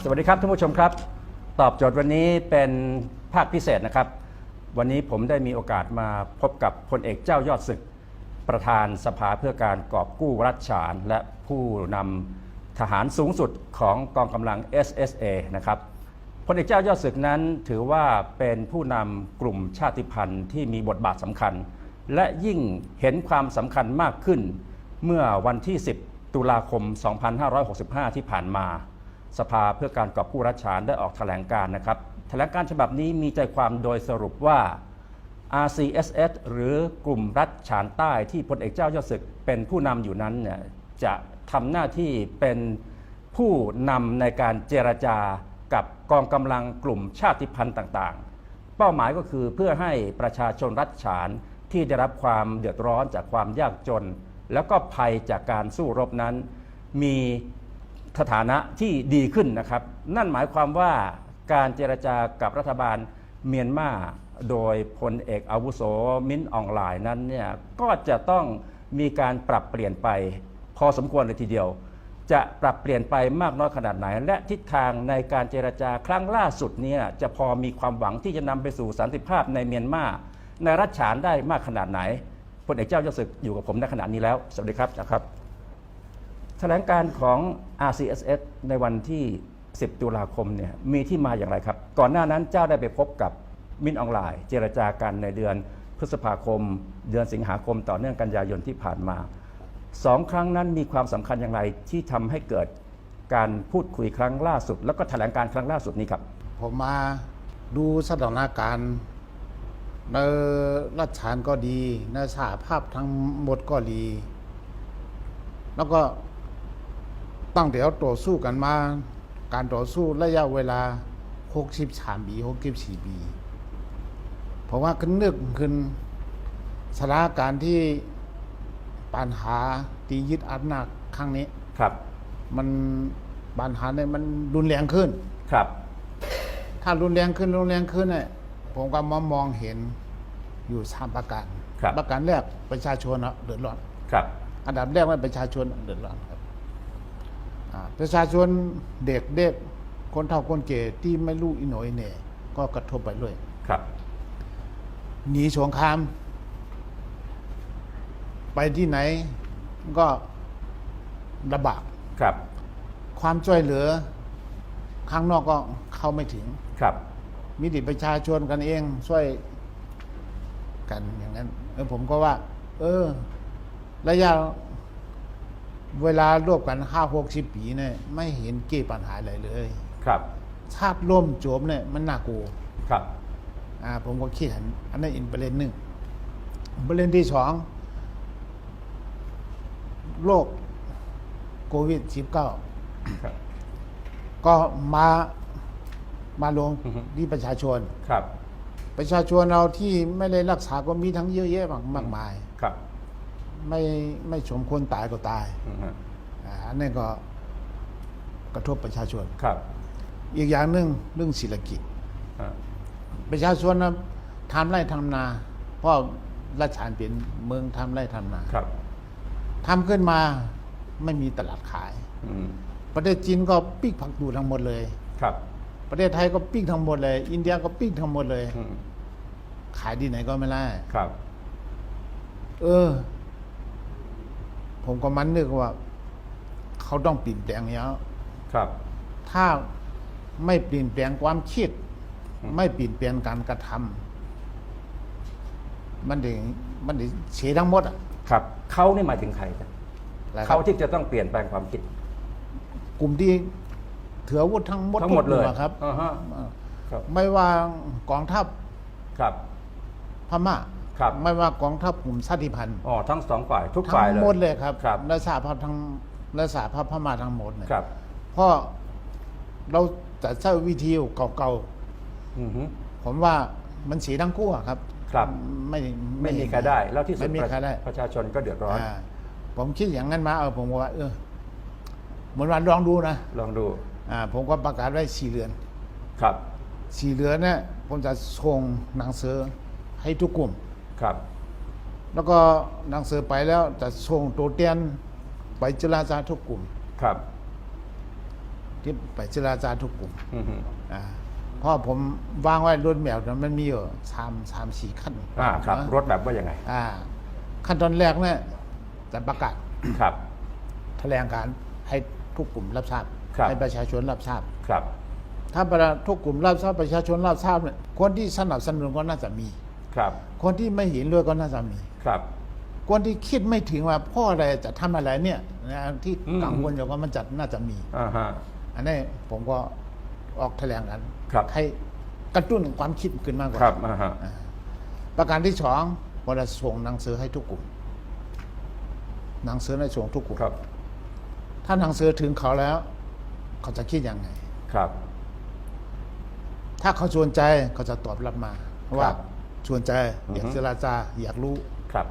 สวัสดีครับท่านผู้ชมครับตอบโจทย์วันนี้เป็นภาคพิเศษนะครับวันนี้ผมได้มีโอกาสมาพบกับพลเอกเจ้ายอดศึกประธานสภาเพื่อการกอบกู้รัฐฉานและผู้นำทหารสูงสุดของกองกำลัง SSA นะครับพลเอกเจ้ายอดศึกนั้นถือว่าเป็นผู้นำกลุ่มชาติพันธุ์ที่มีบทบาทสำคัญและยิ่งเห็นความสำคัญมากขึ้นเมื่อวันที่ 10 ตุลาคม 2565 ที่ผ่านมาสภาเพื่อการกอบกู้รัฐฉานได้ออกแถลงการณ์นะครับแถลงการณ์ฉบับนี้มีใจความโดยสรุปว่า RCSS หรือกลุ่มรัฐฉานใต้ที่พลเอกเจ้ายอดศึกเป็นผู้นำอยู่นั้นเนี่ยจะทำหน้าที่เป็นผู้นำในการเจรจากับกองกำลังกลุ่มชาติพันธุ์ต่างๆเป้าหมายก็คือเพื่อให้ประชาชนรัฐฉานที่ได้รับความเดือดร้อนจากความยากจนแล้วก็ภัยจากการสู้รบนั้นมีสถานะที่ดีขึ้นนะครับนั่นหมายความว่าการเจรจากับรัฐบาลเมียนมาโดยพลเอกอาวุโสมิ้นท์อองหลายนั้นเนี่ยก็จะต้องมีการปรับเปลี่ยนไปพอสมควรเลยทีเดียวจะปรับเปลี่ยนไปมากน้อยขนาดไหนและทิศทางในการเจรจาครั้งล่าสุดเนี่ยจะพอมีความหวังที่จะนำไปสู่สันติภาพในเมียนมาในรัฐฉานได้มากขนาดไหนพลเอกเจ้ายอดศึกอยู่กับผมในขณะนี้แล้วสวัสดีครับนะครับแถลงการของ RCSS ในวันที่ 10 ตุลาคมเนี่ยมีที่มาอย่างไรครับก่อนหน้านั้นเจ้าได้ไปพบกับมิ้นท์อองหลายเจรจากันในเดือนพฤษภาคมเดือนสิงหาคมต่อเนื่องกันยายนที่ผ่านมา2 ครั้งนั้นมีความสำคัญอย่างไรที่ทำให้เกิดการพูดคุยครั้งล่าสุดแล้วก็แถลงการครั้งล่าสุดนี้ครับผมมาดูสถานการณ์ในรัฐฉานก็ดีในสหภาพทั้งหมดก็ดีแล้วก็ตั้งแต่ต่อสู้กันมาการต่อสู้ระยะเวลา63 ปี64 ปีเพราะว่าขึ้นนึกขึ้นสถานการณ์ที่ปัญหาตียึดอำนาจครั้งนี้ครับมันปัญหาเนี่ยมันรุนแรงขึ้นครับถ้ารุนแรงขึ้นเนี่ยผมก็มองเห็นอยู่3 ประการประการแรกประชาชนเดือดร้อนครับอันดับแรกว่าประชาชนเดือดร้อนครับประชาชนเด็กคนเฒ่าคนแก่ที่ไม่รู้อิโหนอิเหน่ก็กระทบไปด้วยครับหนีสงครามไปที่ไหนก็ลำบากครับความช่วยเหลือข้างนอกก็เข้าไม่ถึงครับมีแต่ประชาชนกันเองช่วยกันอย่างนั้นผมก็ว่าระยะเวลารวบกัน50-60 ปีเนี่ยไม่เห็นแก้ปัญหาอะไรเลยครับชาติล่มโจมเนี่ยมันน่ากลัวครับผมก็คิดอันนั้นอีกประเด็นหนึ่งประเด็นที่ 2โรคโควิด -19 ก็มาลงที่ประชาชนครับประชาชนเราที่ไม่ได้รักษาก็มีทั้งเยอะแยะมากมายครับไม่สมควรตายก็ตายอันนี้ก็กระทบประชาชนครับอีกอย่างหนึ่งเรื่องเศรษฐกิจประชาชนนะทำไร่ทำนาเพราะรัฐฉานเป็นเมืองทำไร่ทำนาครับทำขึ้นมาไม่มีตลาดขายประเทศจีนก็ปิ้งผักดูทั้งหมดเลยครับประเทศไทยก็ปิ้งทั้งหมดเลยอินเดียก็ปิ้งทั้งหมดเลยขายที่ไหนก็ไม่ได้ครับผมก็มันนึกว่าเขาต้องเปลี่ยนแปลงเยอะครับถ้าไม่เปลี่ยนแปลงความคิดไม่เปลี่ยนแปลงการกระทำมันเสียทั้งหมดครับเขานี่หมายถึงใครครับเขาที่จะต้องเปลี่ยนแปลงความคิดกลุ่มที่ถืออาวุธทั้งหมดเลยครับไม่ว่ากองทัพครับพม่าไม่ว่ากองทัพกลุ่มชาติพันธุ์ทั้ง2 ฝ่ายทุกฝ่ายเลยทั้งหมดเลยครับและสหภาพพม่าทั้งหมดเนี่ยเพราะเราจะใช้วิธีเก่าๆผมว่ามันเสียทั้งคู่ครับไม่มีใครได้แล้วที่สุดประชาชนก็เดือดร้อนผมคิดอย่างนั้นมาผมว่าเหมือนวันลองดูนะลองดูผมก็ประกาศไว้4 เดือนครับ4 เดือนเนี่ยผมจะส่งหนังสือให้ทุกกลุ่มครับแล้วก็หนังสือไปแล้วจะส่งตัวเตียนไปเจรจาทุกกลุ่มครับ ที่ไปเจรจาทุกกลุ่ม อือฮึ เพราะผมวางไว้รถแมวมันมีอยู่3-4ขั้น ครับ นะ รถแบบว่ายังไง ขั้นตอนแรกเนี่ยจะประกาศ ครับ แถลงการให้ทุกกลุ่มรับทราบ ครับ ให้ประชาชนรับทราบ ครับ ถ้าทุกกลุ่มรับทราบประชาชนรับทราบเนี่ยคนที่สนับสนุนก็น่าจะมี ครับ คนที่ไม่เห็นด้วยก็น่าจะมี ครับ คนที่คิดไม่ถึงว่าพ่ออะไรจะทำอะไรเนี่ยนะที่ อืม กังวลอยู่ว่ามันจะน่าจะมี ฮะ อันนี้ผมก็ออกแถลงการ ครับ ให้กระตุ้นความคิดขึ้นมากกว่า ครับฮะ ประการที่สองผมจะส่งหนังสือให้ทุกกลุ่มหนังสือในส่งทุกกลุ่ม ครับ ถ้าหนังสือถึงเขาแล้ว เขาจะคิดยังไง ครับ ถ้าเขาชวนใจเขาจะตอบรับมาว่า ครับ ชวนใจอยาก อือฮึ เจรจาอยากรู้ ครับ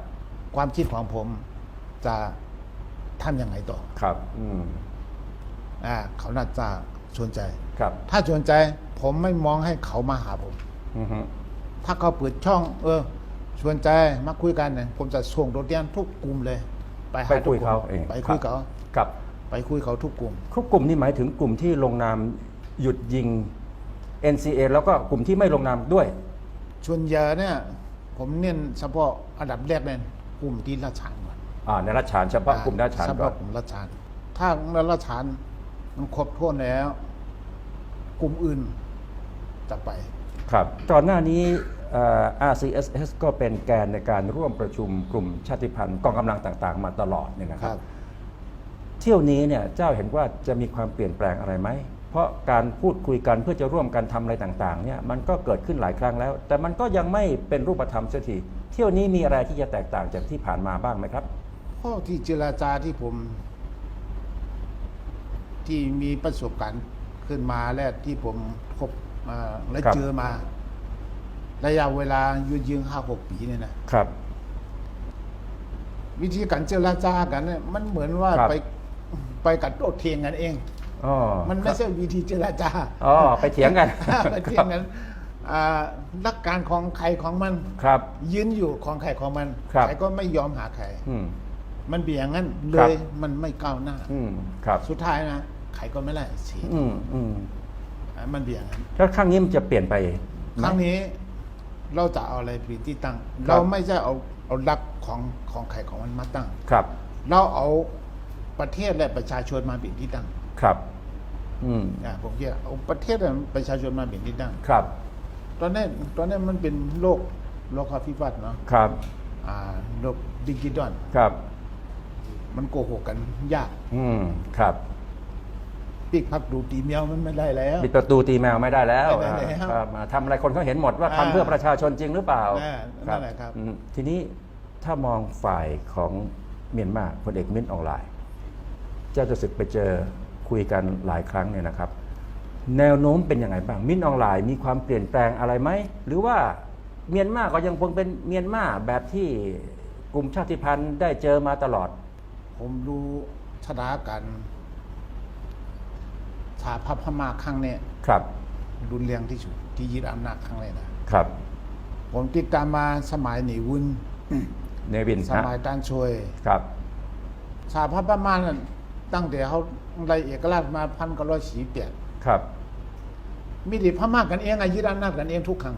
ความคิดของผมจะทำยังไงต่อ ครับ เขาน่าจะชวนใจ ครับ ถ้าชวนใจผมไม่มองให้เขามาหาผม อือฮึ ถ้าเขาเปิดช่อง ชวนใจมาคุยกันเนี่ยผมจะส่งตัวแทนทุกกลุ่มเลย ไป หาทุก คุย กลุ่ม เขาเอง ไปคุยเขา ครับ ไปคุยเขาทุกกลุ่ม ทุกกลุ่มนี่หมายถึงกลุ่มที่ลงนามหยุดยิง NCA แล้วก็กลุ่มที่ไม่ลงนามด้วย ชวนใหญ่เนี่ย ผมเน้นเฉพาะอันดับแรกเนี่ยกลุ่มที่ราชานก่อน ในรัชฉานเฉพาะกลุ่มรัชฉาน เฉ ก่อ พาะ น กลุ่มราชานถ้าราชานมันครบถ้วนแล้ว กลุ่มอื่นจะไป ครับก่อนหน้านี้RCSS ก็เป็นแกนในการร่วมประชุมกลุ่มชาติพันธุ์กองกำลังต่างๆ มาตลอดเนี่ยนะครับ เที่ยวนี้เนี่ยเจ้าเห็นว่าจะมีความเปลี่ยนแปลงอะไรไหม เพราะการพูดคุยกันเพื่อจะร่วมกันทำอะไรต่างๆเนี่ยมันก็เกิดขึ้นหลายครั้งแล้ว แต่มันก็ยังไม่เป็นรูปธรรมเสียทีเที่ยวนี้มีอะไรที่จะแตกต่างจากที่ผ่านมาบ้างไหมครับ ข้อที่เจรจาที่ผม ที่มีประสบการณ์ขึ้นมาและที่ผมพบและ ครับ เจอมา ระยะเวลายืน5-6 ปีเนี่ยนะครับ วิธีการเจรจากันเนี่ยมันเหมือนว่า ครับ ไปกัดโต้เทียงกันเอง อ๋อ มันไม่ใช่วิธีเจรจา อ๋อไปเถียงกัน ไปเถียงกันหลักการของใครของมัน ครับ ยืนอยู่ของใครของมัน ครับ ใครก็ไม่ยอมหาใคร อืม มันเบี่ยงงั้นเล ครับ ยมันไม่ก้าวหน้า ครับ สุดท้ายนะใครก็ไม่ได้เสีย มันเบี่ยงงั้น แล้วครั้งนี้มันจะเปลี่ยนไปไหม ครั้งนี้เราจะเอาอะไรเป็นที่ตั้ง ครับ เราไม่ใช่เอาหลักของใครของมันมาตั้ง ครับ เราเอาประเทศและประชาชนมาเป็นที่ตั้ง ครับ ผมคิดว่าเอาประเทศและประชาชนมาเป็นที่ตั้ง ครับ ตอนนี้มันเป็นโลกภิวัตน์เนาะ ครับ โลกดิจิตอล ครับ มันโกหกกันยาก ครับ ปิกพักดูตีเมียวมันไม่ได้แล้ว ปิดประตูตีแมวไม่ได้แล้ว ไม่ได้แล้ว ครับทำอะไรคนเขาเห็นหมดว่าทำเพื่อประชาชนจริงหรือเปล่า นั่นแหละครับ ทีนี้ถ้ามองฝ่ายของเมียนมาพลเอกมิ้นท์ออนไลน์ เจ้าจะศึกไปเจอคุยกันหลายครั้งเนี่ยนะครับ แนวโน้มเป็นยังไงบ้างมิ้นท์ออนไลน์มีความเปลี่ยนแปลงอะไรไหมหรือว่าเมียนมาก็ยังคงเป็นเมียนมาแบบที่กลุ่มชาติพันธุ์ได้เจอมาตลอด ผมดูชะตากันสหภาพพม่าครั้งเนี้ย ครับ รุนแรงที่สุดที่ยึดอำนาจครั้งแรกนะครับ ผมติดตามมาสมัยหนีวุน เนวิน สมัยต้านช่วย ครับ สหภาพพม่านั่นตั้งแต่เขาได้เอกราชมา1948ครับ มีแต่พม่ากันเองยึดอำนาจกันเองทุกครั้ง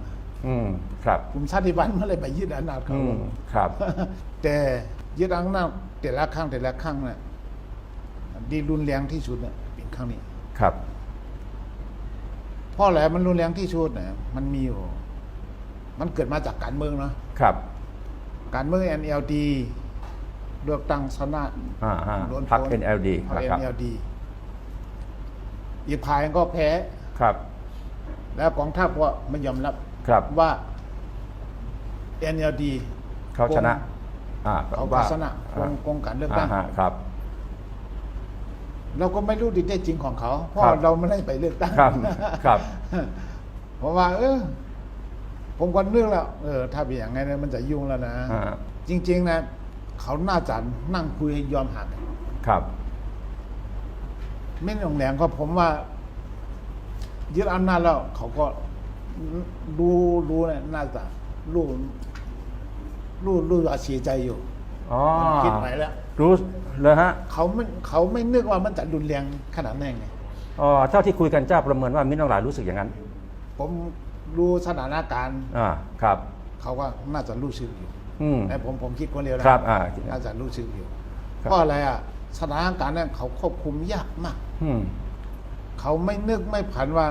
ครับ กลุ่มชาติพันธุ์ไม่เลยไปยึดอำนาจเขา ครับ แต่ยึดอำนาจแต่ละครั้งเนี่ยดีรุนแรงที่สุดเนี่ยเป็นครั้งนี้ ครับ เพราะอะไรมันรุนแรงที่สุดเนี่ยมันมีอยู่มันเกิดมาจากการเมืองเนาะ ครับ การเมือง NLD เลือกตั้งชนะ ล้วนพ้น พรรค NLD พรรค นะครับ NLD อีกพายก็แพ้ ครับ แล้วกองทัพก็ไม่ยอมรับ ครับ ว่า NLD เขาชนะเขาชนะโกงการเลือกตั้ง ครับ เราก็ไม่รู้ดีแท้จริงของเขา เพราะ ครับ เราไม่ได้ไปเลือกตั้ง ครับ เพราะว่า ผมก็นึกแล้วถ้าเป็นอย่างไงเนี่ยมันจะยุ่งแล้วนะ จริงๆนะเขาน่าจะนั่งคุยยอมหัก ครับ ไม่หลงแหลงก็ผมว่ายึดอำนาจแล้ว เขาก็รู้เนี่ยน่าจะรู้ว่าเสียใจอยู่ อ๋อ คิดไปแล้ว รู้เลยฮะ เขาไม่นึกว่ามันจะรุนแรงขนาดนั้นไง อ๋อเท่าที่คุยกันเจ้าประเมินว่ามิ้นท์ออนไลน์รู้สึกอย่างนั้น ผมรู้สถานการณ์ ครับ เขาก็น่าจะรู้สึกอยู่ อืม แต่ผมคิดคนเดียวนะครับ น่าจะรู้สึกอยู่ ครับ เพราะอะไรอ่ะสถานการณ์นั้นเขาควบคุมยากมาก อืม เขาไม่นึกไม่ผันว่า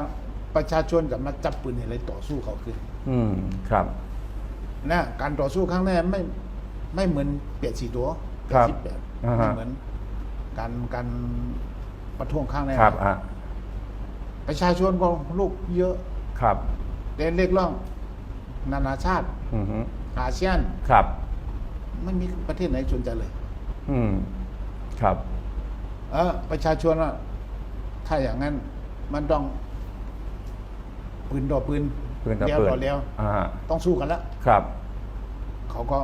ประชาชนจะมาจับปืนอะไรต่อสู้เขาขึ้น อืมครับ นะการต่อสู้ครั้งแรกไม่เหมือนเปลี่ยนสีตัว ครับ สิบแบบ อ่า ไม่ ฮะ เหมือนการประท้วงครั้งแรก ครับ ประชาชนก็ลูกเยอะ ครับ แต่เรียกร้องนานาชาติ อืมฮึ อาเซียน ครับ ไม่มีประเทศไหนสนใจเลย อืมครับ ประชาชนว่าถ้าอย่างนั้นมันต้องปืนต่อปืน ปืนต่อ เลี้ยว ปืน ต่อเลี้ยว อ่า ต้องสู้กันแล้ว ครับ เขาก็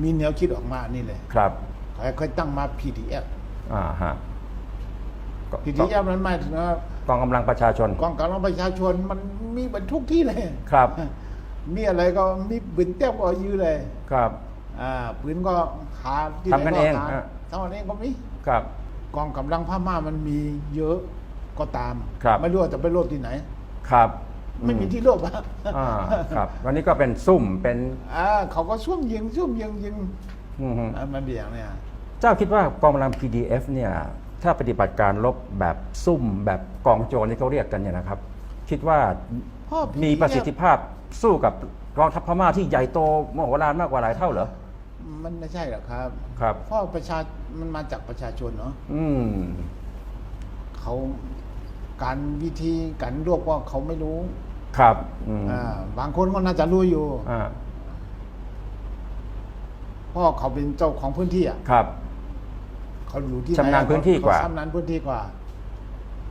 มีแนวคิดออกมานี่เลย ครับ เขาค่อยตั้งมา PDF ฮะก็ PDF นั้นหมายถึงว่าก องกำลังประชาชน กองกำลังประชาชนมันมีบรรทุกที่เลย ครับ มีอะไรก็มีปืนเต้วก็ยื้อเลย ครับ ปืนก็หาที่ ทำกันเอง หา ฮะ ทำกันเองก็มี ครับ กองกำลังพม่ามันมีเยอะก็ตาม ครับ ไม่รู้ว่าจะไปรบที่ไหน ครับ ไม่มีที่รบอะ ครับ วันนี้ก็เป็นซุ่มเป็น เขาก็ช่วงยิงยิง อืมฮึ มันเป็นอย่างเนี้ย เจ้าคิดว่ากองกำลัง PDF เนี่ยถ้าปฏิบัติการลบแบบซุ่มแบบกองโจรที่เขาเรียกกันเนี่ยนะครับ คิดว่า พ่อ มีประสิทธิภาพสู้กับกองทัพพม่าที่ใหญ่โตมโหฬารมากกว่าหลายเท่าเหรอ มันไม่ใช่หรอกครับ ครับ เพราะมันมาจากประชาชนเนาะ อืม เขาการวิธีการรวบว่าเขาไม่รู้ ครับอืม บางคนก็น่าจะรู้อยู่ อ่า เพราะเขาเป็นเจ้าของพื้นที่อ่ะ ครับ เขาอยู่ที่ไห ชำนาญพื้นที่กว่า เขชำนาญพื้นที่กว่า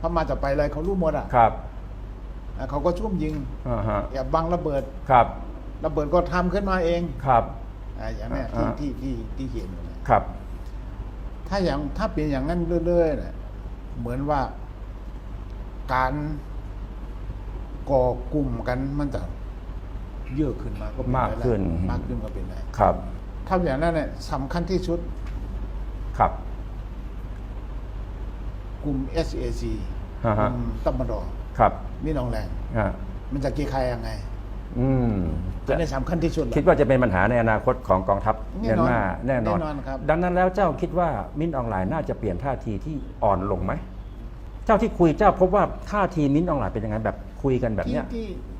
พม่าจะไปอะไรเขารู้หมดอ่ะ ครับ เขาก็ช่วมยิง ฮะ อย่าบังระเบิด ครับ ระเบิดก็ทำขึ้นมาเอง ครับ อย่างเนี้ย อ่า ที่เห็นอยู่เนี่ย ครับ ถ้าเป็นอย่างนั้นเรื่อยๆเนี่ยเหมือนว่าการก่อกลุ่มกันมันจะเยอะขึ้นมาก็เป็น มากขึ้น มากขึ้นก็เป็นไร ครับ ถ้าอย่างนั้นเนี่ยสำคัญที่สุด ครับ กลุ่ม SAC ฮะ ก ฮะ ลุ่มตะวันออก ครับ มีหนองแรง อ่า มันจะเกี่ยใครยังไง อืม อันนี้สำคัญที่สุดแหละ คิดว่าจะเป็นปัญหาในอนาคตของกองทัพ แน่ เมียน นอน มาแน่นอน แน่นอนครับ ดังนั้นแล้วเจ้าคิดว่ามิ้นท์ออนไลน์น่าจะเปลี่ยนท่าทีที่อ่อนลงไหม เจ้าที่คุยเจ้าพบว่าท่าทีมิ้นท์ออนไลน์เป็นยังไงแบบคุยกันแบบเนี้ย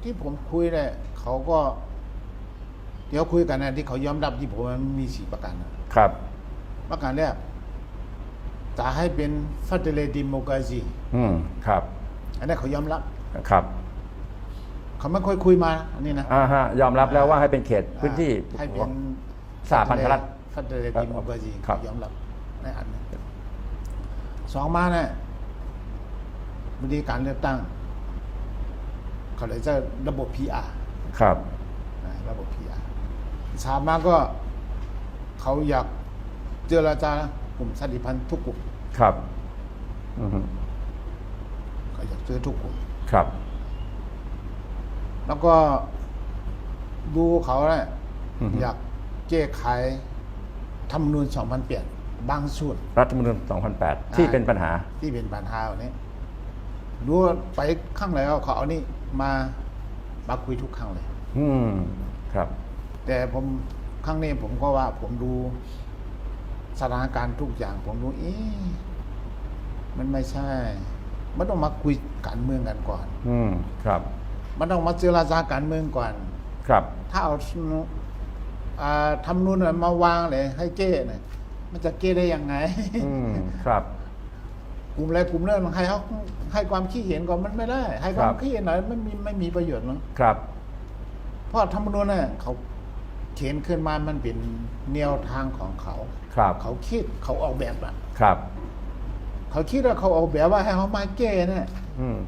ที่ผมคุยเนี่ยเขาก็เดี๋ยวคุยกันนะที่เขายอมรับที่ผมมันมี4ประการนะครับ ประการแรกจะให้เป็นฟัดเดเลดิโมกราซี ครับ อันนี้เขายอมรับ ครับ เขาไม่ค่อยคุยมาอันนี้นะ ฮะยอมรับแล้วว่าให้เป็นเขตพื้นที่ ให้เป็น สหพันธรัฐ ฟัดเดเลดิโมกราซี ครับ เขายอมรับในอันนี้สองมาเนี่ยวิธีการเลือกตั้ง เขาเลยจะระบบ PR ครับ ระบบ PR สามมาก็เขาอยากเจรจากลุ่มชาติพันธุ์ทุกกลุ่ม ครับอือฮึ เขาอยากเจอทุกกลุ่ม ครับ แล้วก็ดูเขาเนี่ย อือฮึ อยากแก้ไขธรรมนูญ2008บางส่วน รัฐธรรมนูญ 2008 ที่เป็นปัญหา ที่เป็นปัญหาวันนี้ดูว่าไปข้างไหนก็เขาเอานี่มาคุยทุกครั้งเลย อืมครับ แต่ผมครั้งนี้ผมก็ว่า ผมดูสถานการณ์ทุกอย่าง ผมดูมันไม่ใช่ มันต้องมาคุยการเมืองกันก่อน อืมครับ มันต้องมาเจรจาการเมืองก่อน ครับ ถ้าเอาทำนูนมาวางเลยให้เก้เนี่ยมันจะเก้ได้ยังไง อืมครับ กลุ่มอะไรกลุ่มเรื่องให้เขาให้ความคิดเห็นก่อนมันไม่ได้ ให้ความ ครับ คิดเห็นหน่อยไม่มีประโยชน์หรอก ครับ เพราะธรรมนูญเนี่ยเขาเขียนขึ้นมามันเป็นแนวทางของเขา ครับ เขาคิดเขาออกแบบอะ ครับ เขาคิดว่าเขาออกแบบว่าให้เขามาแก้เนี่ย อืม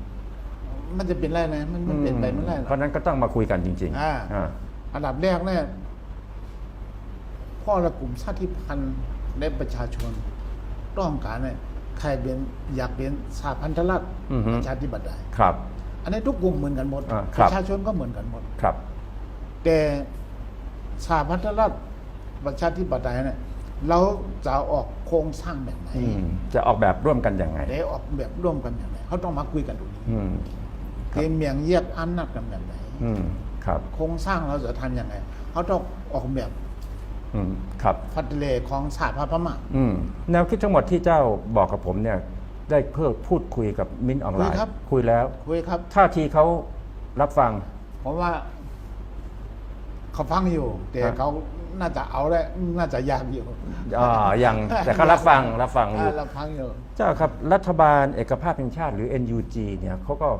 มันจะเป็นไรนะมันเป็นไปไม่ได้หร เพ อก ราะฉะนั้นก็ต้องมาคุยกันจริง อ่า อ่า อันดับแรกเนี่ยพ่อและกลุ่มชาติพันธุ์และประชาชนต้องการเนี่ยใครเป็นอยากเป็นสหพันธรัฐ อือฮึ ประชาธิปไตย ครับ อันนี้ทุกกลุ่มเหมือนกันหมด ค ป รับ ระชาชนก็เหมือนกันหมด ครับ แต่สหพันธรัฐประชาธิปไตยเนี่ย เราจะออกโครงสร้างแบบไหน จะออกแบบร่วมกันยังไง ได้ออกแบบร่วมกันอย่างไรเขาต้องมาคุยกันตรงนี้ อืม เกมเมียงแยกอำนาจกันแบบไหน ครับ โครงสร้างเราจะทำยังไงเขาต้องออกแบบ ครับ พัฒเลของสาธารณพม่า แนวคิดทั้งหมดที่เจ้าบอกกับผมเนี่ยได้เพื่อพูดคุยกับมิ้นท์ออนไลน์คุยแล้ว คุยครับ ท่าทีเขารับฟัง เพราะว่าเขาฟังอยู่ แต่ ครับ เขาน่าจะเอาได้น่าจะยากอยู่ ยังแต่เขารับฟังอยู่ รับฟังอยู่ เจ้าครับรัฐบาลเอกภาพแห่งชาติหรือ NUG เนี่ยเขาก็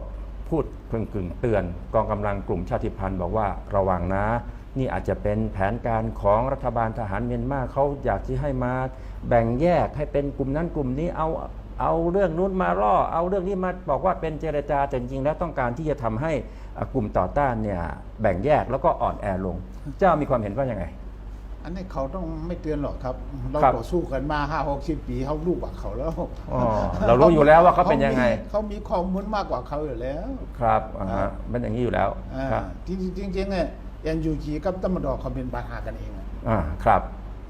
พูดกึ่งเตือนกองกำลังกลุ่มชาติพันธุ์บอกว่าระวังนะ นี่อาจจะเป็นแผนการของรัฐบาลทหารเมียนมาเขาอยากที่ให้มาแบ่งแยกให้เป็นกลุ่มนั้นกลุ่มนี้เอาเรื่องนู้นมาล่อเอาเรื่องนี้มาบอกว่าเป็นเจรจาแต่จริงๆแล้วต้องการที่จะทำให้กลุ่มต่อต้านเนี่ยแบ่งแยกแล้วก็อ่อนแอลง เจ้ามีความเห็นว่ายังไง อันนี้เขาต้องไม่เตือนหรอกครับ เรา ครับ ต่อสู้กันมา50-60 ปีเขารู้กว่าเขาแล้ว เรารู้อยู่แล้วว่าเขาเป็นยังไง เขามีข้อมูลมากกว่าเขาอยู่แล้ว ครับมันอย่างนี้อยู่แล้วครับ จริงๆเนี่ย NUG กับตำรวจเขาเป็นปัญหากันเองอะ ครับ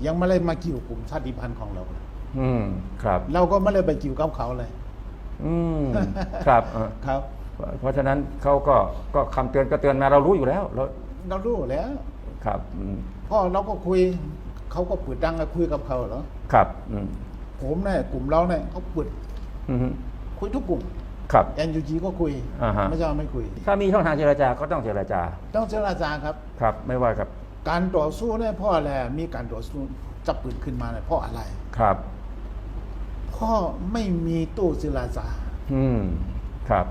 ยังไม่ได้มาเกี่ยวกลุ่มชาติพันธุ์ของเราเลย ครับ เราก็ไม่ได้ไปเกี่ยวกับเขาเลย ครับ ครับ เพราะฉะนั้นเขาก็คำเตือนก็เตือนมาเรารู้อยู่แล้วเรา เรารู้แล้ว ครับ พ่อเราก็คุยเขาก็เปิดดังคุยกับเขาเหรอ ครับ ผมเนี่ยกลุ่มเราเนี่ยเขาเปิด คุยทุกกลุ่ม ครับ NUG ก็คุย ไม่ใช่ว่าไม่คุย ถ้ามีช่องทางเจรจาก็ต้องเจรจา ต้องเจรจาครับ ครับ ไม่ว่าครับ การต่อสู้เนี่ยเพ่ออะไรมีการต่อสู้จับปืนขึ้นมาเนี่ยเพราะอะไร ครับ พ่อไม่มีตู้เจรจา ครับ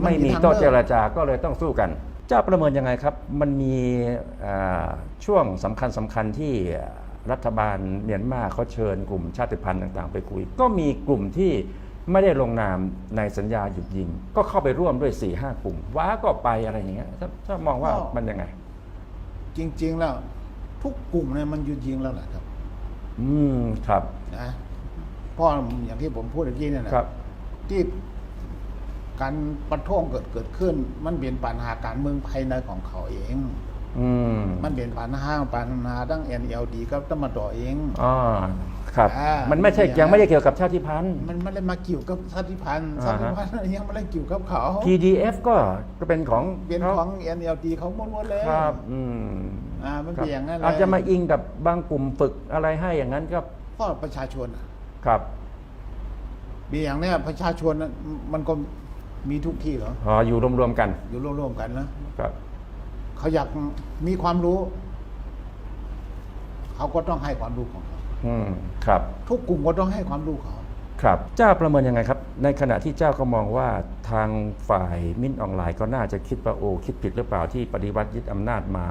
มันมี ไม่มี ทาง โต๊ะ เลือก เจรจาก็เลยต้องสู้กัน เจ้าประเมินยังไงครับ มันมีช่วงสำคัญที่รัฐบาลเมียนมาเขาเชิญกลุ่มชาติพันธุ์ต่างๆ ไปคุย ก็มีกลุ่มที่ไม่ได้ลงนามในสัญญาหยุดยิง ก็เข้าไปร่วมด้วย 4-5 กลุ่ม ว้าก็ไปอะไรอย่างเงี้ยถ้ามองว่ามันยังไง จริง ๆ แล้วทุกกลุ่มเนี่ยมันหยุดยิงแล้วแหละครับ ครับ นะเพราะอย่างที่ผมพูดเมื่อกี้เนี่ยนะครับ ที่การประท้วงเกิดขึ้น มันเป็นปัญหาการเมืองภายในของเขาเอง มันเป็นปัญหาทั้ง NLD กับตมดเอง ครับ มันไม่ใช่ยังไม่ได้เกี่ยวกับชาติพันธุ์ มันไม่ได้มาเกี่ยวกับชาติพันธุ์ชาติพันธุ์ยังไม่ได้เกี่ยวกับเขา PDF ก็เป็นของ เป็นของ NLD เขาหมดเลย ครับมันเป็นอย่างนั้นเลย อาจจะมาอิงกับบางกลุ่มฝึกอะไรให้อย่างนั้นก็ เพราะประชาชนอะ ครับ มีอย่างเนี้ยประชาชนน่ะมันก็มีทุกที่เหรอ อยู่รวมๆกัน อยู่ร่วมๆกันนะครับ เขาอยากมีความรู้ เขาก็ต้องให้ความรู้ของเขา ครับ ทุกกลุ่มก็ต้องให้ความรู้เขา ครับ เจ้าประเมินยังไงครับ ในขณะที่เจ้าก็มองว่าทางฝ่ายมิ้นท์ออนไลน์ก็น่าจะคิดว่าคิดผิดหรือเปล่าที่ปฏิวัติยึดอำนาจมา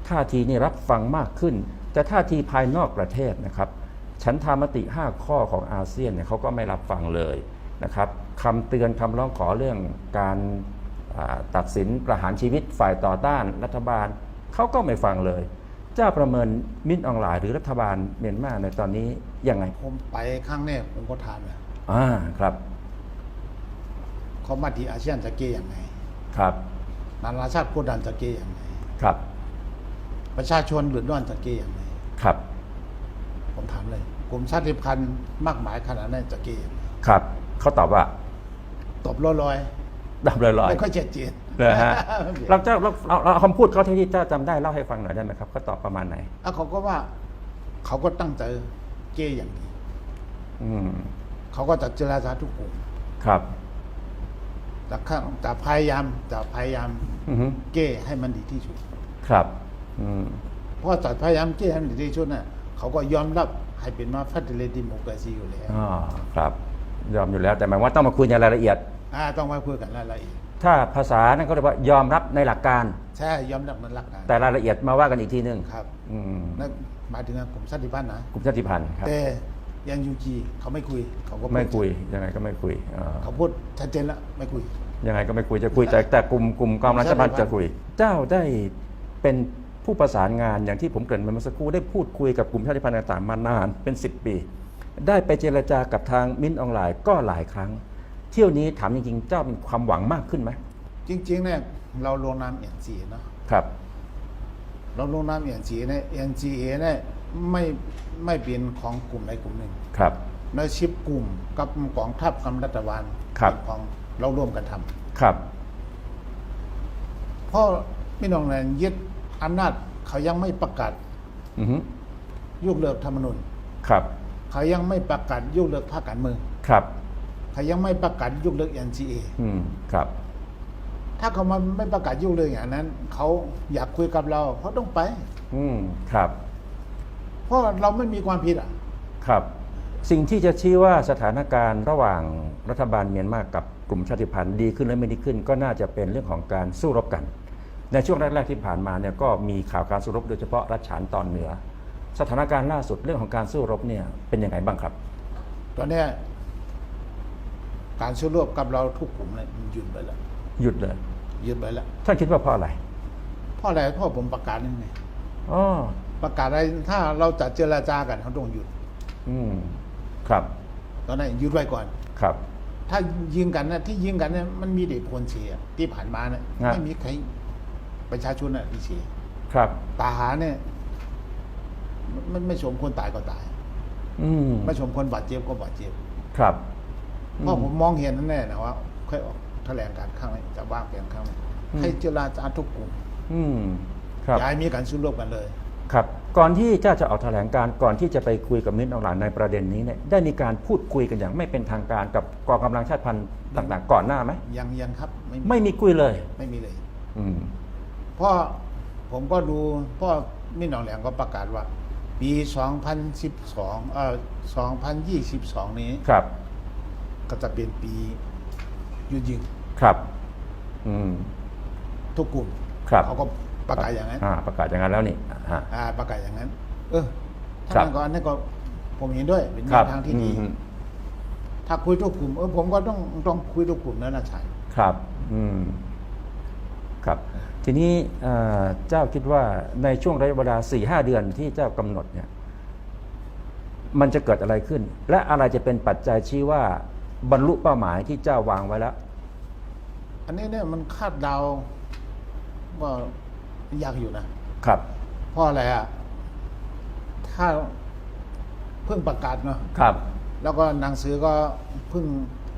ท่าทีนี่รับฟังมากขึ้น แต่ท่าทีภายนอกประเทศนะครับฉันทามติ 5 ข้อของอาเซียนเนี่ยเขาก็ไม่รับฟังเลยนะครับคำเตือนคำร้องขอเรื่องการตัดสินประหารชีวิตฝ่ายต่อต้านรัฐบาลเขาก็ไม่ฟังเลย เจ้าประเมินมิ้นท์ออนไลน์หรือรัฐบาลเมียนมาในตอนนี้ยังไง ผมไปครั้งแรกผมก็ถามเลย ครับ เขามาที่อาเซียนจะเก้ยังไง ครับ นานาชาติกดดันจะเก้ยังไง ครับ ประชาชนเดือดร้อนจะเก้ยังไง ครับ ผมถามเลยกลุ่มชาติพันธุ์มากมายขนาดนั้นจะเก้ยังไง ครับเขาตอบว่า ตบลอย ดับลอย ๆไม่ค่อยเจ็ดเจียด ๆเลยฮะเราคำพูดเขาที่เจ้าจำได้เล่าให้ฟังหน่อยได้ไหมครับเขาตอบประมาณไหน แล้วเขาก็ว่าเขาก็ตั้งใจเก้อย่างนี้ เขาก็จะเจรจาทุกกลุ่ม ครับ จะพยายามเก้ให้มันดีที่สุด ครับ เพราะจะพยายามเก้ให้มันดีที่สุดน่ะเขาก็ยอมรับให้เป็นมาฟัดเลดิโมกราซีอยู่แล้ว ครับ ยอมอยู่แล้วแต่หมายว่าต้องมาคุยในรายละเอียด ต้องมาคุยกันรายละเอียด ถ้าภาษานั่นก็เรียกว่ายอมรับในหลักการ ใช่ยอมรับในหลักการ แต่รายละเอียดมาว่ากันอีกทีหนึ่ง ครับนั่นหมายถึงกลุ่มชาติพันธุ์นะ กลุ่มชาติพันธุ์ครับ แต่ยังยูจีเขาไม่คุยเขาก็พูด ไม่คุยยังไงก็ไม่คุย เขาพูดชัดเจนแล้วไม่คุย ยังไงก็ไม่คุยจะคุยแต่กลุ่มกองรัฐบาลจะคุย เจ้าได้เป็นผู้ประสานงานอย่างที่ผมเกริ่นไปเมื่อสักครู่ได้พูดคุยกับกลุ่มชาติพันธุ์ต่างๆมานานเป็น10 ปี ได้ไปเจรจากับทางมิ้นท์ออนไลน์ก็หลายครั้ง เที่ยวนี้ถามจริงๆเจ้ามีความหวังมากขึ้นไหม จริงๆเนี่ยเราลงนามNCA เนาะ ครับ เราลงนามNCA เนี่ย NCA เนี่ย ไม่ไม่เป็นของกลุ่มใดกลุ่มหนึ่ง ครับ ในชิปกลุ่มกับกองทัพกับรัฐบาล ครับ เป็นของเราร่วมกันทำ ครับ เพราะพี่น้องนั้นยึดอำนาจเขายังไม่ประกาศ อือฮึ ยกเลิกธรรมนูญ ครับ เขายังไม่ประกาศยกเลิกพรรคการเมือง ครับ เขายังไม่ประกาศยกเลิก NCA อืมครับ ถ้าเขามาไม่ประกาศยกเลิกอย่างนั้น เขาอยากคุยกับเราเขาต้องไป อืมครับ เพราะเราไม่มีความผิดอ่ะ ครับ สิ่งที่จะชี้ว่าสถานการณ์ระหว่างรัฐบาลเมียนมากับกลุ่มชาติพันธุ์ดีขึ้นและไม่ดีขึ้น ก็น่าจะเป็นเรื่องของการสู้รบกัน ในช่วงแรกๆที่ผ่านมาเนี่ยก็มีข่าวการสู้รบโดยเฉพาะรัฐฉานตอนเหนือ สถานการณ์ล่าสุดเรื่องของการสู้รบเนี่ยเป็นยังไงบ้างครับ ตอนเนี้ยการสู้รบกับเราทุกกลุ่มเลยมันหยุดไปแล้ว หยุดเลย หยุดไปแล้ว ท่านคิดว่าเพราะอะไร เพราะอะไรเพราะผมประกาศนี่ไง อ๋อ ประกาศอะไรถ้าเราจะเจรจากันเขาต้องหยุด อืมครับ ตอนนั้นหยุดไว้ก่อน ครับ ถ้ายิงกันนะที่ยิงกันเนี่ยมันมีเด็กคนเสียที่ผ่านมาเนี่ย ฮะ ไม่มีใครประชาชนน่ะที่เสีย ครับ ทหารเนี่ยมันไม่ชมคนตายก็ตาย อืม ไม่ชมคนบาดเจ็บก็บาดเจ็บ ครับ เพราะผมมองเห็นนั่นแน่นะว่าค่อยออกแถลงการข้างนี้จะว่างเปลี่ยนข้างนี้ให้เจรจาทุกกลุ่ม อืมครับ อย่าให้มีการสู้รบกันเลย ครับ ก่อนที่เจ้าจะออกแถลงการณ์ก่อนที่จะไปคุยกับมิตรเอาหลานในประเด็นนี้เนี่ยได้มีการพูดคุยกันอย่างไม่เป็นทางการกับกองกำลังชาติพันธุ์ต่างๆ ก่อนหน้าไหม ยังครับไม่มี ไม่มีคุยเลย ไม่มีเลย อืม เพราะผมก็ดูเพราะมิ่นหนองแหลงก็ประกาศว่า ปี 2022 นี้ ครับ ก็จะเป็นปีหยุดยิง ครับ อืม ทุกกลุ่ม ครับ เขาก็ประกาศอย่างนั้น ประกาศอย่างนั้นแล้วนี่ฮะ ประกาศอย่างนั้น ถ้า ครับ นั้นก็อันนั้นก็ผมเห็นด้วยเป็นแน ครับ วทางที่ดี อืม ถ้าคุยทุกกลุ่มผมก็ต้องคุยทุกกลุ่มนั่นนะชัย ครับ อืม ครับ ทีนี้เจ้าคิดว่าในช่วงระยะเวลา 4-5 เดือนที่เจ้ากำหนดเนี่ย มันจะเกิดอะไรขึ้น และอะไรจะเป็นปัจจัยชี้ว่าบรรลุเป้าหมายที่เจ้าวางไว้แล้ว อันนี้เนี่ยมันคาดเดาว่ายากอยู่นะ ครับ เพราะอะไรอ่ะ ถ้าเพิ่งประกาศเนาะ ครับ แล้วก็หนังสือก็เพิ่ง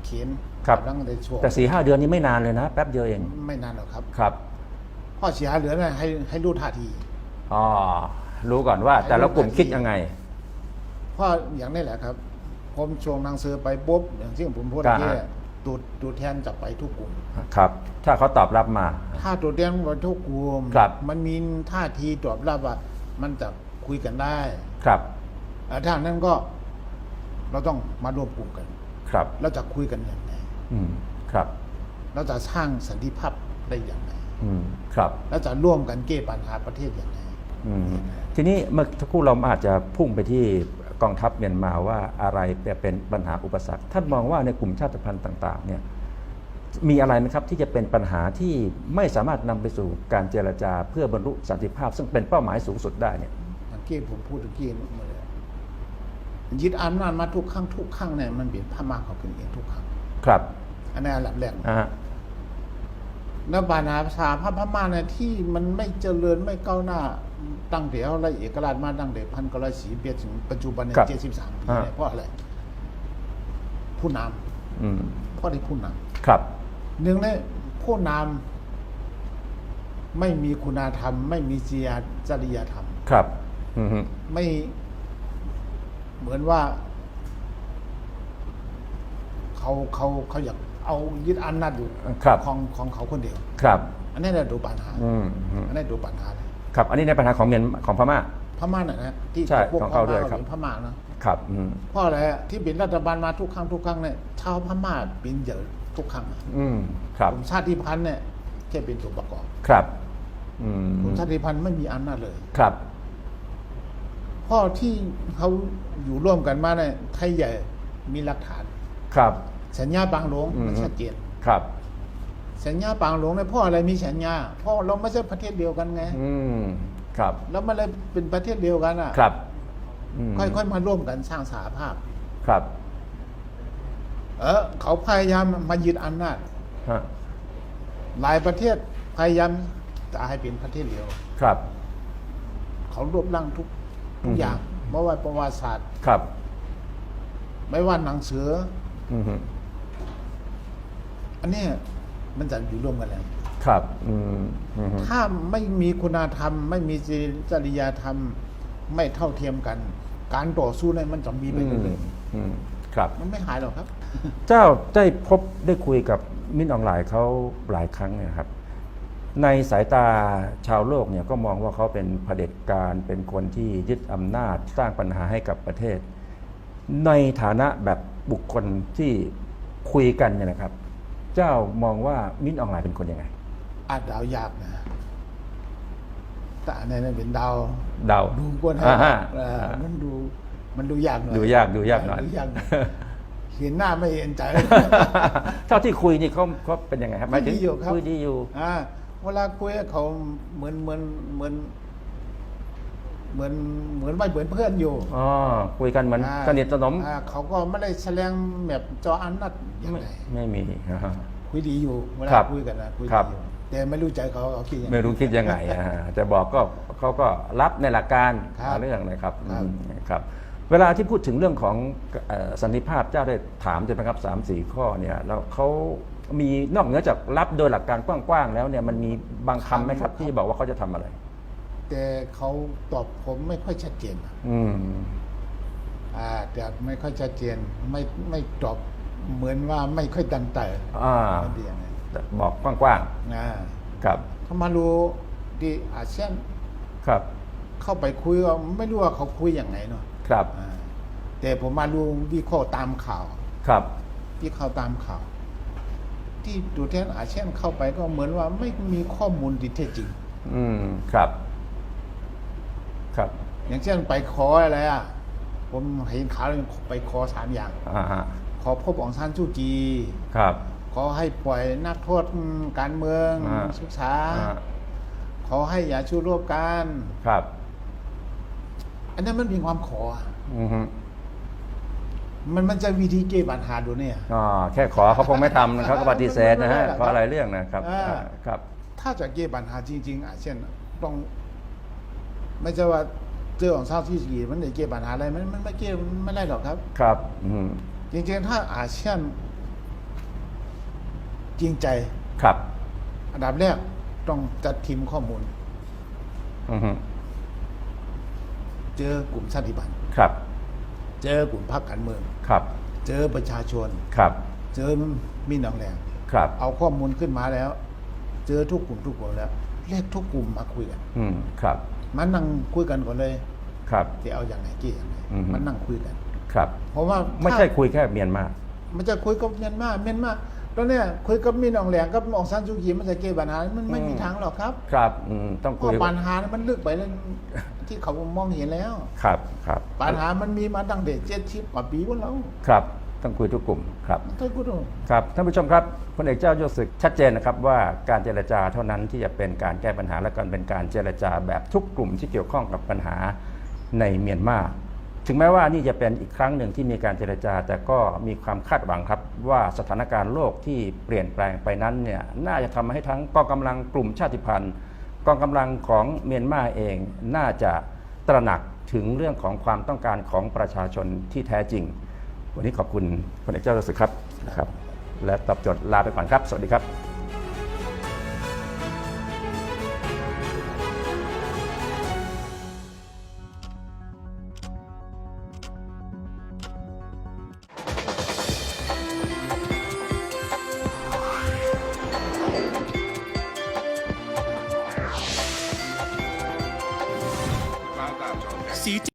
เขียน ครับ ตั้งแต่ช่วง แต่ 4-5 เดือนนี้ไม่นานเลยนะ แป๊บเดียวเอง ไม่นานหรอกครับ ครับ เพราะเสียเหลือเนี่ยให้รู้ท่าที อ๋อ รู้ก่อนว่า แต่ละกลุ่มคิดยังไง เพราะอย่างนี้แหละครับ ผมชงหนังสือไปปุ๊บอย่างที่ผมพูด ครับ เมื่อกี้ตัวแทนจะไปทุกกลุ่ม ครับ ถ้าเขาตอบรับมา ถ้าตัวแทนไปทุกกลุ่ม ครับ มันมีท่าทีตอบรับว่ามันจะคุยกันได้ ครับ ถ้านั้นก็เราต้องมาร่วมกลุ่มกัน ครับ เราจะคุยกันอย่างไร อืม ครับ เราจะสร้างสันติภาพได้อย่างไร อืม ครับ เราจะร่วมกันแก้ปัญหาประเทศอย่างไร อืม ทีนี้เมื่อสักครู่เราอาจจะพุ่งไปที่กองทัพเมียนมาว่าอะไรเป็นปัญหาอุปสรรค ท่านมองว่าในกลุ่มชาติพันธุ์ต่าง ๆ เนี่ย มีอะไรไหมครับที่จะเป็นปัญหาที่ไม่สามารถนำไปสู่การเจรจาเพื่อบรรลุสันติภาพ ซึ่งเป็นเป้าหมายสูงสุดได้เนี่ย อย่างที่ผมพูดเมื่อกี้มาเลยยึดอำนาจมาทุกครั้งเนี่ยมันเป็นพม่าเขาเป็นเองทุกครั้ง ครับ อันนี้อันดับแรก อ่า แล้วปัญหาภาษาพม่าเนี่ยที่มันไม่เจริญไม่ก้าวหน้าตั้งแต่อะไรเอกราชมาตั้งแต่1940ถึงปัจจุบันเนี่ย73 ปีเนี่ยเพราะอะไร ผู้น อืม ำเพราะที่ผู้น ครับ ำหนึ่งเลยผู้นำไม่มีคุณธรรม ไม่มีจริยธรรม ครับ อืม ไม่เหมือนว่า เขาอยากเอายึดอำนาจอยู่ ครับ ของเขาคนเดียว ครับ อันนี้เนี่ยดูปัญหา อืม อันนี้ดูปัญหาเลย ครับ อันนี้ในปัญหาของของพม่า พม่าน่ะนะที่ ใช่ พวก ของเขาด้วยครับ เป็นพม่านะครับ อืม เพราะอะไรอะที่เป็นรัฐบาลมาทุกครั้งเนี่ยชาวพม่าเป็นเยอะทุกครั้งอะ อืม ครับ กลุ่มชาติพันธุ์เนี่ยแค่เป็นตัวประกอบ ครับ อืม กลุ่มชาติพันธุ์ไม่มีอำนาจเลย ครับ เพราะที่เขาอยู่ร่วมกันมาเนี่ยไทยใหญ่มีหลักฐาน ครับ สัญญาปางหลวง อืม มันชัดเจน ครับ สัญญาปางหลวงเนี่ยเพราะอะไรมีสัญญาเพราะเราไม่ใช่ประเทศเดียวกันไง อืม ครับ แล้วมันเลยเป็นประเทศเดียวกันอ่ะ ครับอืม ค่อยๆมาร่วมกันสร้างสหภาพ ครับ เขาพยายามมายึดอำนาจ ฮะ หลายประเทศพยายามจะให้เป็นประเทศเดียว ครับ เขารวบรังทุก ทุกอย่างไม่ว่าประวัติศาสตร์ ครับ ไม่ว่าหนังสือ อือฮึ อันเนี้ยมันจะอยู่ร่วมกันแล้ว ครับอืมอือฮึ ถ้าไม่มีคุณธรรม ไม่มีจริยธรรม ไม่เท่าเทียมกัน การต่อสู้เนี่ยมันจะมีไปเรื่อย อืมครับ ๆมันไม่หายหรอกครับ เจ้าได้พบได้คุยกับมิ้นท์ออนไลน์เขาหลายครั้งเนี่ยครับ ในสายตาชาวโลกเนี่ยก็มองว่าเขาเป็นเผด็จการเป็นคนที่ยึดอำนาจสร้างปัญหาให้กับประเทศ ในฐานะแบบบุคคลที่คุยกันเนี่ยนะครับ เจ้ามองว่ามิ้นท์ออนไลน์เป็นคนยังไง อาจดาวยากนะ แต่อันนี้เป็นดาว เดา ดูกวนให้ อ่าฮะ มันดูยากหน่อย ดูยากหน่อย ดูยากหน่อยเห็นหน้าไม่เห็นใจ เท่าที่คุยนี่เขาเป็นยังไงครับหมายถึง คุยดีอยู่ครับ คุยดีอยู่ เวลาคุยกับเขาเหมือนไม่เหมือนเพื่อนอยู่ อ๋อคุยกันเหมือนสนิทสนม เขาก็ไม่ได้แสดงแบบจออันนัดอย่างไร ไม่มี คุยดีอยู่เวลา ครับ คุยกันนะคุย ครั ดี บ อยู่แต่ไม่รู้ใจเขาคิดยังไง ไม่รู้คิดยังไงแต่บอกก็เขาก็รับในหลักการ ครับ เรื่องนะครับ ครับ ครับ เวลาที่พูดถึงเรื่องของสันติภาพเจ้าได้ถามใช่ไหมครับ3-4 ข้อเนี่ยแล้วเขามีนอกเหนือจากรับโดยหลักการกว้างๆแล้วเนี่ยมันมีบางคำไหมครับที่บอกว่าเขาจะทำอะไร แต่เขาตอบผมไม่ค่อยชัดเจน อืม แต่ไม่ค่อยชัดเจนไม่ตอบเหมือนว่าไม่ค่อยดันแต่ อ่า ไม่ดียังไง บอกกว้าง ครับ ถ้ามารู้ที่อาเซียน ครับ เข้าไปคุยก็ไม่รู้ว่าเขาคุยอย่างไงเนาะ ครับ แต่ผมมารู้วิเคราะห์ตามข่าว ครับ ที่เขาตามข่าว ที่ตัวแทนอาเซียนเข้าไปก็เหมือนว่าไม่มีข้อมูลที่แท้จริง อืมครับ ครับ อย่างเช่นไปขออะไรผมเห็นข่าวไปขอ3 อย่าง อ่าฮะ ขอพบองซานซูจี ครับ ขอให้ปล่อยนักโทษการเมือง ศึกษา ขอให้อย่าชูรบกัน ครับ อันนั้นมันเป็นความขอ อือฮึ มันจะวิธีแก้ปัญหาดูเนี่ย อ๋อแค่ขอเขาคงไม่ทำนะเขาก็ปฏิเสธนะฮะ ไม่ได้หรอก เพราะอะไรเรื่องนะครับ ครับ ถ้าจะแก้ปัญหาจริงๆเช่นต้อง ไม่ใช่ว่าเจอของซาที่จีมันจะแก้ปัญหาอะไรมันไม่แก้ไม่ได้หรอกครับ ครับ อืม จริงๆถ้าอาเซียนจริงใจ ครับ อันดับแรกต้องจัดทีมข้อมูล อือฮึ เจอกลุ่มชาติพันธุ์ ครับ เจอกลุ่มพรรคการเมือง ครับ เจอประชาชน ครับ เจอมีหนองแรง ครับ เอาข้อมูลขึ้นมาแล้ว เจอทุกกลุ่มแล้วเรียกทุกกลุ่มมาคุยกัน อืม ครับ มันนั่งคุยกันก่อนเลย ครับ จะเอาอย่างไหนกี่อย่างไร อือฮึ มันนั่งคุยกัน ครับ เพราะว่า ไม่ใช่คุยแค่เมียนมา มันจะคุยกับเมียนมาตอนเนี้ยคุยกับมีหนองแหลงกับองซานซูจีมันจะแก้ปัญหามันไม่มีทางหรอกครับ ครับ อืม ต้อง เพ คุย ราะปัญหามันลึกไปแล้วที่เขามองเห็นแล้ว ครับ ครับ ปัญหามันมีมาตั้งแต่70 กว่าปีพวกเรา ครับ ต้องคุยทุกกลุ่ม ครับ ท่านผู้ชม ครับท่านผู้ชมครับพลเอกเจ้ายศศึกชัดเจนนะครับว่าการเจรจาเท่านั้นที่จะเป็นการแก้ปัญหาและการเป็นการเจรจาแบบทุกกลุ่มที่เกี่ยวข้องกับปัญหาในเมียนมาถึงแม้ว่านี่จะเป็นอีกครั้งหนึ่งที่มีการเจรจา แต่ก็มีความคาดหวังครับว่าสถานการณ์โลกที่เปลี่ยนแปลงไปนั้นเนี่ยน่าจะทำให้ทั้งกองกำลังกลุ่มชาติพันธุ์กองกำลังของเมียนมาเองน่าจะตระหนักถึงเรื่องของความต้องการของประชาชนที่แท้จริง วันนี้ขอบคุณพลเอกเจ้ายศศึกครับนะครับ และตอบโจทย์ลาไปก่อนครับ สวัสดีครับ